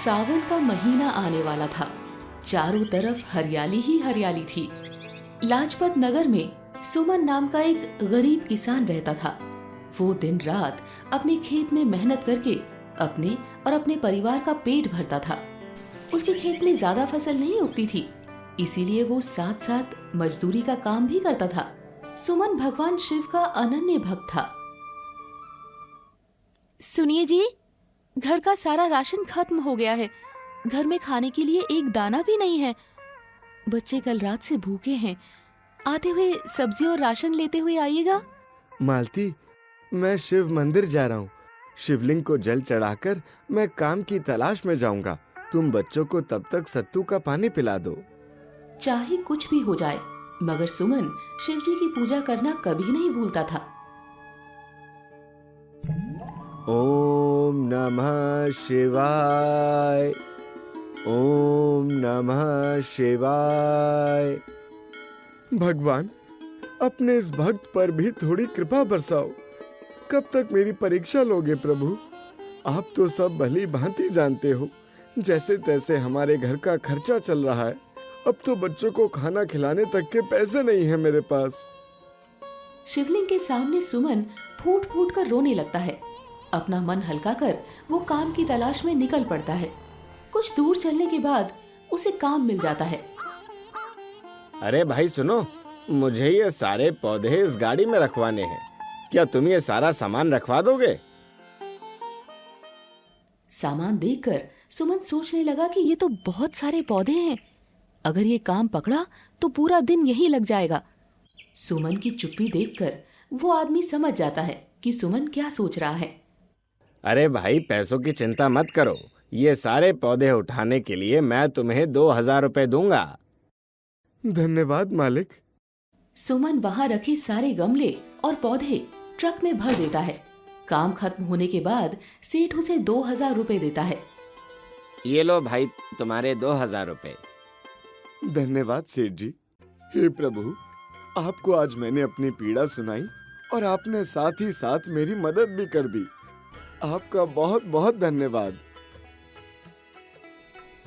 सावन का महीना आने वाला था। चारों तरफ हरियाली ही हरियाली थी। लाजपत नगर में सुमन नाम का एक गरीब किसान रहता था। वो दिन रात अपने खेत में मेहनत करके अपने और अपने परिवार का पेट भरता था। उसके खेत में ज्यादा फसल नहीं उगती थी, इसीलिए वो साथ साथ मजदूरी का काम भी करता था। सुमन भगवान शिव का अनन्य भक्त था। सुनिए जी, घर का सारा राशन खत्म हो गया है। घर में खाने के लिए एक दाना भी नहीं है। बच्चे कल रात से भूखे हैं। आते हुए सब्जी और राशन लेते हुए आइएगा। मालती, मैं शिव मंदिर जा रहा हूँ। शिवलिंग को जल चढ़ाकर मैं काम की तलाश में जाऊंगा। तुम बच्चों को तब तक सत्तू का पानी पिला दो। चाहे कुछ भी हो जाए, मगर सुमन शिव जी की पूजा करना कभी नहीं भूलता था। ओम नमः शिवाय, ओम नमः शिवाय। भगवान, अपने इस भक्त पर भी थोड़ी कृपा बरसाओ। कब तक मेरी परीक्षा लोगे प्रभु? आप तो सब भली भांति जानते हो। जैसे तैसे हमारे घर का खर्चा चल रहा है। अब तो बच्चों को खाना खिलाने तक के पैसे नहीं है मेरे पास। शिवलिंग के सामने सुमन फूट फूट कर रोने लगता है। अपना मन हल्का कर वो काम की तलाश में निकल पड़ता है। कुछ दूर चलने के बाद उसे काम मिल जाता है। अरे भाई सुनो, मुझे ये सारे पौधे इस गाड़ी में रखवाने हैं। क्या तुम ये सारा सामान रखवा दोगे? सामान देखकर सुमन सोचने लगा कि ये तो बहुत सारे पौधे हैं। अगर ये काम पकड़ा तो पूरा दिन यही लग जाएगा। सुमन की चुप्पी देखकर वो आदमी समझ जाता है कि सुमन क्या सोच रहा है। अरे भाई, पैसों की चिंता मत करो। ये सारे पौधे उठाने के लिए मैं तुम्हें 2000 रुपए दूंगा। धन्यवाद मालिक। सुमन वहां रखे सारे गमले और पौधे ट्रक में भर देता है। काम खत्म होने के बाद सेठ उसे 2000 रुपए देता है। ये लो भाई, तुम्हारे 2000 रुपए। धन्यवाद सेठ जी। हे प्रभु, आपको आज मैंने अपनी पीड़ा सुनाई और आपने साथ ही साथ मेरी मदद भी कर दी। आपका बहुत बहुत धन्यवाद।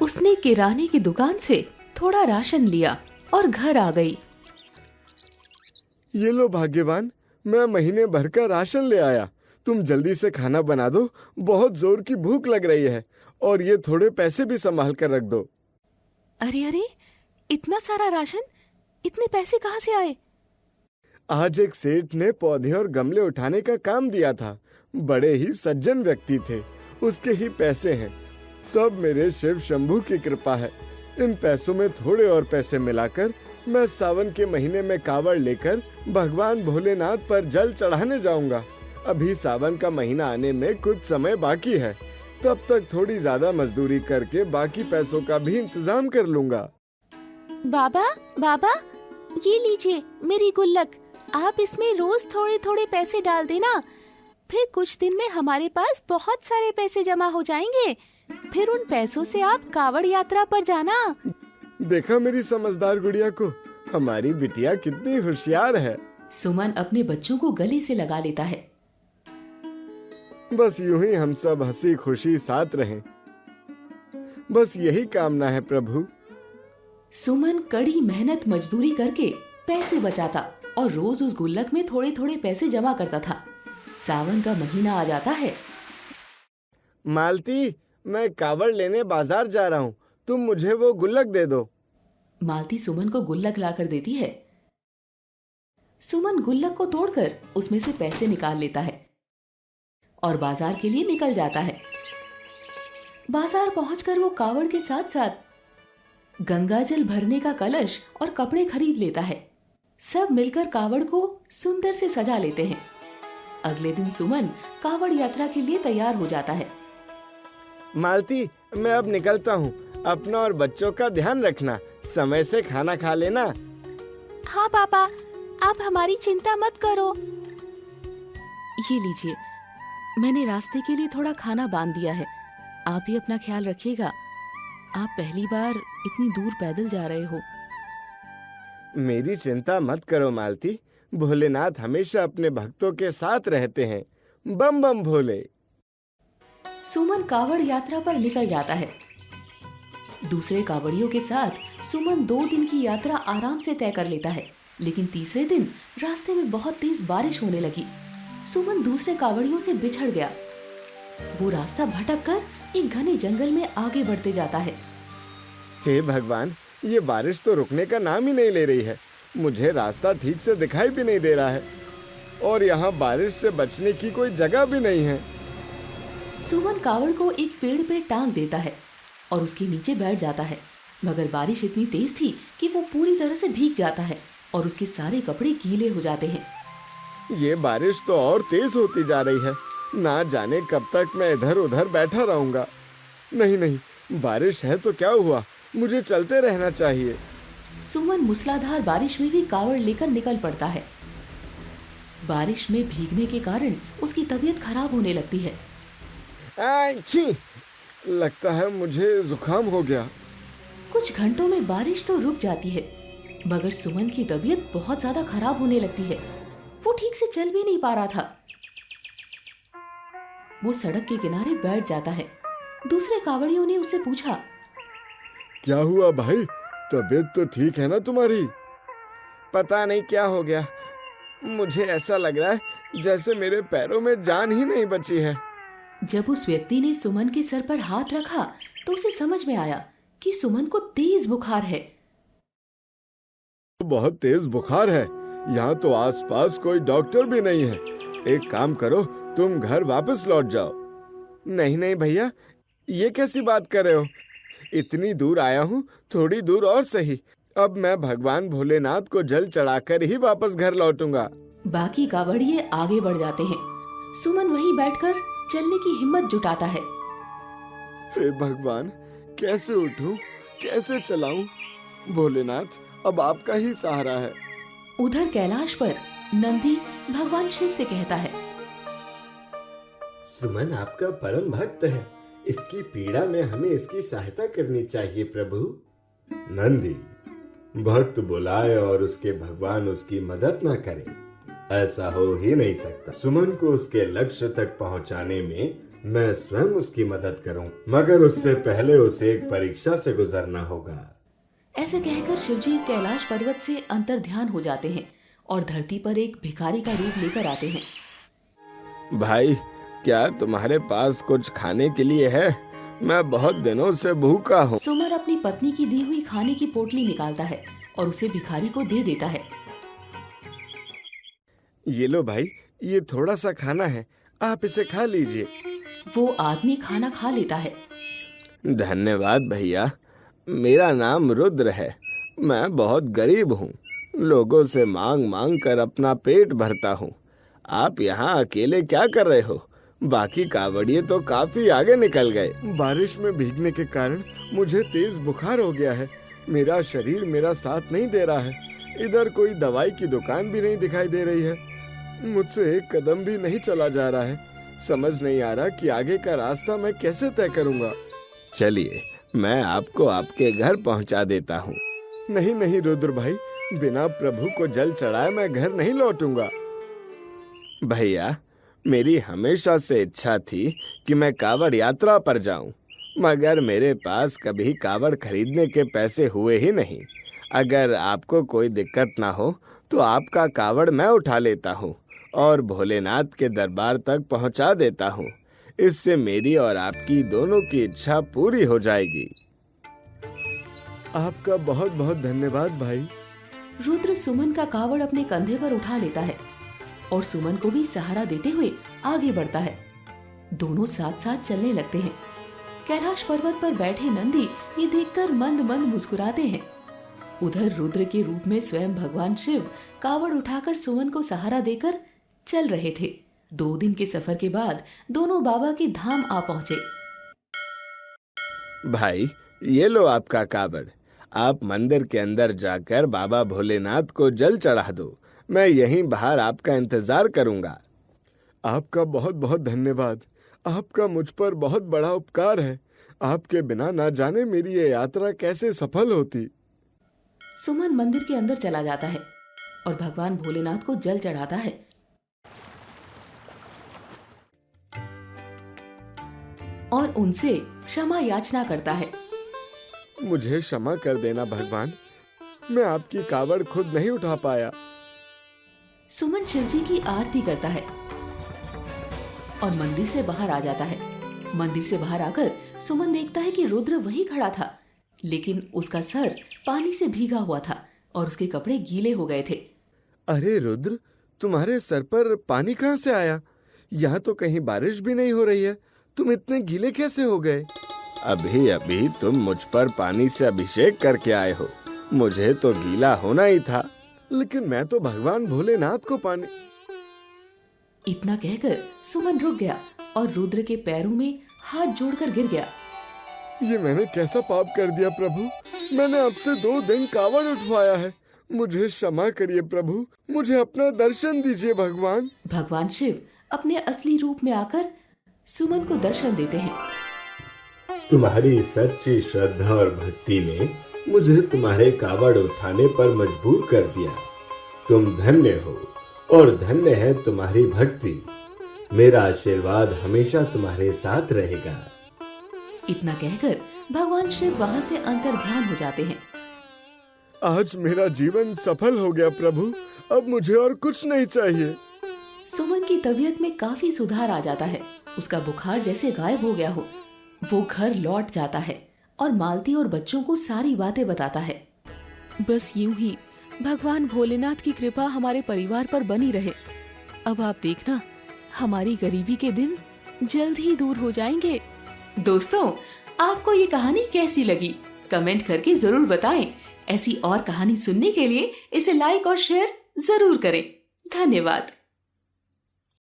उसने किराने की दुकान से थोड़ा राशन लिया और घर आ गई। ये लो भाग्यवान, मैं महीने भर का राशन ले आया। तुम जल्दी से खाना बना दो, बहुत जोर की भूख लग रही है। और ये थोड़े पैसे भी संभाल कर रख दो। अरे अरे, इतना सारा राशन, इतने पैसे कहाँ से आए? आज एक सेठ ने पौधे और गमले उठाने का काम दिया था। बड़े ही सज्जन व्यक्ति थे, उसके ही पैसे हैं। सब मेरे शिव शंभू की कृपा है। इन पैसों में थोड़े और पैसे मिलाकर मैं सावन के महीने में कावड़ लेकर भगवान भोलेनाथ पर जल चढ़ाने जाऊंगा। अभी सावन का महीना आने में कुछ समय बाकी है। तब तक थोड़ी ज्यादा मजदूरी करके बाकी पैसों का भी इंतजाम कर लूंगा। बाबा, बाबा, ये लीजिए मेरी गुल्लक। आप इसमें रोज थोड़े थोड़े पैसे डाल देना। फिर कुछ दिन में हमारे पास बहुत सारे पैसे जमा हो जाएंगे। फिर उन पैसों से आप कावड़ यात्रा पर जाना। देखा मेरी समझदार गुड़िया को, हमारी बिटिया कितनी होशियार है। सुमन अपने बच्चों को गले से लगा लेता है। बस यूं ही हम सब हंसी खुशी साथ रहें, बस यही कामना है प्रभु। सुमन कड़ी मेहनत मजदूरी करके पैसे बचाता और रोज उस गुल्लक में थोड़े थोड़े पैसे जमा करता था। सावन का महीना आ जाता है। मालती, मैं कावड़ लेने बाजार जा रहा हूँ। तुम मुझे वो गुल्लक दे दो। मालती सुमन को गुल्लक लाकर देती है। सुमन गुल्लक को तोड़कर उसमें से पैसे निकाल लेता है और बाजार के लिए निकल जाता है। बाजार पहुंचकर वो कावड़ के साथ साथ गंगाजल भरने का कलश और कपड़े खरीद लेता है। सब मिलकर कावड़ को सुंदर से सजा लेते हैं। अगले दिन सुमन कावड़ यात्रा के लिए तैयार हो जाता है। मालती, मैं अब निकलता हूँ। अपना और बच्चों का ध्यान रखना। समय से खाना खा लेना। हाँ पापा, आप हमारी चिंता मत करो। ये लीजिए, मैंने रास्ते के लिए थोड़ा खाना बांध दिया है। आप भी अपना ख्याल रखिएगा। आप पहली बार इतनी दूर पैदल जा रहे हो। मेरी चिंता मत करो मालती, भोलेनाथ हमेशा अपने भक्तों के साथ रहते हैं। बम बम भोले। सुमन कावड़ यात्रा पर निकल जाता है। दूसरे कावड़ियों के साथ सुमन 2 दिन की यात्रा आराम से तय कर लेता है, लेकिन तीसरे दिन रास्ते में बहुत तेज बारिश होने लगी। सुमन दूसरे कावड़ियों से बिछड़ गया। वो रास्ता भटक कर एक घने जंगल में आगे बढ़ते जाता है। हे भगवान, ये बारिश तो रुकने का नाम ही नहीं ले रही है। मुझे रास्ता ठीक से दिखाई भी नहीं दे रहा है और यहाँ बारिश से बचने की कोई जगह भी नहीं है। सुमन कावड़ को एक पेड़ पे टांग देता है और उसके नीचे बैठ जाता है, मगर बारिश इतनी तेज थी कि वो पूरी तरह से भीग जाता है और उसके सारे कपड़े गीले हो जाते हैं। ये बारिश तो और तेज होती जा रही है। ना जाने कब तक मैं इधर उधर बैठा रहूंगा। नहीं नहीं, बारिश है तो क्या हुआ, मुझे चलते रहना चाहिए। सुमन मूसलाधार बारिश में भी कावड़ लेकर निकल पड़ता है। बारिश में भीगने के कारण उसकी तबीयत खराब होने लगती है। छी, लगता है मुझे जुकाम हो गया। कुछ घंटों में बारिश तो रुक जाती है, मगर सुमन की तबीयत बहुत ज्यादा खराब होने लगती है। वो ठीक से चल भी नहीं पा रहा था। वो सड़क के किनारे बैठ जाता है। दूसरे कावड़ियों ने उससे पूछा, क्या हुआ भाई, तबीयत तो ठीक है ना तुम्हारी? पता नहीं क्या हो गया, मुझे ऐसा लग रहा है जैसे मेरे पैरों में जान ही नहीं बची है। जब उस व्यक्ति ने सुमन के सर पर हाथ रखा तो उसे समझ में आया कि सुमन को तेज बुखार है। बहुत तेज बुखार है। यहाँ तो आसपास कोई डॉक्टर भी नहीं है। एक काम करो, तुम घर वापस लौट जाओ। नहीं नहीं भैया, ये कैसी बात कर रहे हो? इतनी दूर आया हूँ, थोड़ी दूर और सही। अब मैं भगवान भोलेनाथ को जल चढ़ाकर ही वापस घर लौटूंगा। बाकी कावड़िए आगे बढ़ जाते हैं। सुमन वहीं बैठकर चलने की हिम्मत जुटाता है। हे भगवान, कैसे उठूं, कैसे चलाऊं? भोलेनाथ, अब आपका ही सहारा है। उधर कैलाश पर नंदी भगवान शिव से कहता है, सुमन आपका परम भक्त है, इसकी पीड़ा में हमें इसकी सहायता करनी चाहिए प्रभु। नंदी, भक्त बुलाए और उसके भगवान उसकी मदद न करें, ऐसा हो ही नहीं सकता। सुमन को उसके लक्ष्य तक पहुंचाने में मैं स्वयं उसकी मदद करूं, मगर उससे पहले उसे एक परीक्षा से गुजरना होगा। ऐसे कहकर शिवजी कैलाश पर्वत से अंतर ध्यान हो जाते हैं और धरती पर एक भिखारी का रूप लेकर आते हैं। भाई, क्या तुम्हारे पास कुछ खाने के लिए है? मैं बहुत दिनों से भूखा हूँ। सुमन अपनी पत्नी की दी हुई खाने की पोटली निकालता है और उसे भिखारी को दे देता है। ये लो भाई, ये थोड़ा सा खाना है, आप इसे खा लीजिए। वो आदमी खाना खा लेता है। धन्यवाद भैया, मेरा नाम रुद्र है। मैं बहुत गरीब हूँ, लोगों से मांग मांग कर अपना पेट भरता हूँ। आप यहाँ अकेले क्या कर रहे हो? बाकी कावड़िए तो काफी आगे निकल गए। बारिश में भीगने के कारण मुझे तेज बुखार हो गया है। मेरा शरीर मेरा साथ नहीं दे रहा है। इधर कोई दवाई की दुकान भी नहीं दिखाई दे रही है। मुझसे एक कदम भी नहीं चला जा रहा है। समझ नहीं आ रहा कि आगे का रास्ता मैं कैसे तय करूंगा। चलिए, मैं आपको आपके घर पहुंचा देता हूँ। नहीं नहीं रुद्र भाई, बिना प्रभु को जल चढ़ाए मैं घर नहीं लौटूंगा। भैया, मेरी हमेशा से इच्छा थी कि मैं कावड़ यात्रा पर जाऊं, मगर मेरे पास कभी कावड़ खरीदने के पैसे हुए ही नहीं। अगर आपको कोई दिक्कत ना हो तो आपका कावड़ मैं उठा लेता हूँ और भोलेनाथ के दरबार तक पहुँचा देता हूँ। इससे मेरी और आपकी दोनों की इच्छा पूरी हो जाएगी। आपका बहुत बहुत धन्यवाद भाई। रुद्र सुमन का कावड़ अपने कंधे पर उठा लेता है और सुमन को भी सहारा देते हुए आगे बढ़ता है। दोनों साथ साथ चलने लगते हैं। कैलाश पर्वत पर बैठे नंदी ये देखकर मंद मंद मुस्कुराते हैं। उधर रुद्र के रूप में स्वयं भगवान शिव कावड़ उठाकर सुमन को सहारा देकर चल रहे थे। 2 दिन के सफर के बाद दोनों बाबा के धाम आ पहुंचे। भाई, ये लो आपका कावड़। आप मंदिर के अंदर जाकर बाबा भोलेनाथ को जल चढ़ा दो। मैं यहीं बाहर आपका इंतजार करूंगा। आपका बहुत बहुत धन्यवाद। आपका मुझ पर बहुत बड़ा उपकार है। आपके बिना ना जाने मेरी ये यात्रा कैसे सफल होती। सुमन मंदिर के अंदर चला जाता है और भगवान भोलेनाथ को जल चढ़ाता है। और उनसे क्षमा याचना करता है। मुझे क्षमा कर देना भगवान, मैं आपकी कावड़ खुद नहीं उठा पाया। सुमन शिवजी की आरती करता है और मंदिर से बाहर आ जाता है। मंदिर से बाहर आकर सुमन देखता है कि रुद्र वहीं खड़ा था, लेकिन उसका सर पानी से भीगा हुआ था और उसके कपड़े गीले हो गए थे। अरे रुद्र, तुम्हारे सर पर पानी कहाँ से आया? यहाँ तो कहीं बारिश भी नहीं हो रही है, तुम इतने गीले कैसे हो गए? अभी अभी तुम मुझ पर पानी से अभिषेक करके आए हो, मुझे तो गीला होना ही था, लेकिन मैं तो भगवान भोलेनाथ को पानी। इतना कहकर सुमन रुक गया और रुद्र के पैरों में हाथ जोड़कर गिर गया। ये मैंने कैसा पाप कर दिया प्रभु? मैंने आपसे 2 दिन कावड़ उठवाया है, मुझे क्षमा करिए प्रभु, मुझे अपना दर्शन दीजिए भगवान। भगवान शिव अपने असली रूप में आकर सुमन को दर्शन देते हैं। तुम्हारी सच्ची श्रद्धा और भक्ति ने मुझे तुम्हारे कावड़ उठाने पर मजबूर कर दिया। तुम धन्य हो और धन्य है तुम्हारी भक्ति। मेरा आशीर्वाद हमेशा तुम्हारे साथ रहेगा। इतना कहकर भगवान शिव वहाँ से अंतर्ध्यान हो जाते हैं। आज मेरा जीवन सफल हो गया प्रभु, अब मुझे और कुछ नहीं चाहिए। सुमन की तबीयत में काफी सुधार आ जाता है, उसका बुखार जैसे गायब हो गया हो। वो घर लौट जाता है और मालती और बच्चों को सारी बातें बताता है। बस यूं ही भगवान भोलेनाथ की कृपा हमारे परिवार पर बनी रहे। अब आप देखना, हमारी गरीबी के दिन जल्द ही दूर हो जाएंगे। दोस्तों, आपको ये कहानी कैसी लगी? कमेंट करके जरूर बताएं। ऐसी और कहानी सुनने के लिए इसे लाइक और शेयर जरूर करें। धन्यवाद।